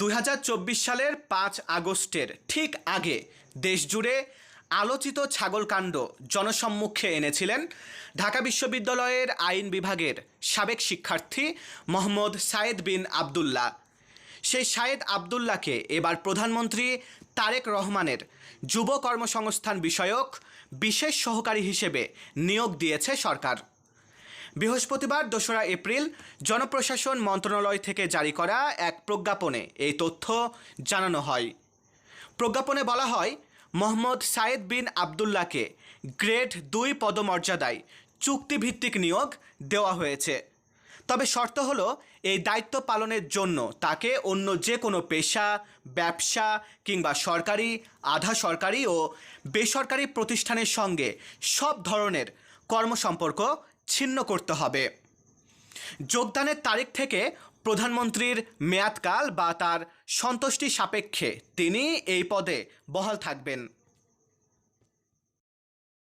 2024 সালের 5 আগস্টের ঠিক আগে দেশজুড়ে আলোচিত ছাগলকাণ্ড জনসম্মুখে এনেছিলেন ঢাকা বিশ্ববিদ্যালয়ের আইন বিভাগের সাবেক শিক্ষার্থী মোহাম্মদ সায়েদ বিন আবদুল্লাহ। সেই সায়েদ আবদুল্লাহকে এবার প্রধানমন্ত্রী তারেক রহমানের যুব কর্মসংস্থান বিষয়ক বিশেষ সহকারী হিসেবে নিয়োগ দিয়েছে সরকার। বৃহস্পতিবার 2রা এপ্রিল জনপ্রশাসন মন্ত্রণালয় থেকে জারি করা এক প্রজ্ঞাপনে এই তথ্য জানানো হয়। প্রজ্ঞাপনে বলা হয়, মোহাম্মদ সায়েদ বিন আবদুল্লাহকে গ্রেড 2 পদমর্যাদায় চুক্তিভিত্তিক নিয়োগ দেওয়া হয়েছে। তবে শর্ত হলো, এই দায়িত্ব পালনের জন্য তাকে অন্য যে কোনো পেশা, ব্যবসা কিংবা সরকারি, আধা সরকারি ও বেসরকারি প্রতিষ্ঠানের সঙ্গে সব ধরনের কর্মসম্পর্ক ছিন্ন করতে হবে। যোগদানের তারিখ থেকে প্রধানমন্ত্রীর মেয়াদকাল বা তার সন্তুষ্টি সাপেক্ষে তিনি এই পদে বহাল থাকবেন।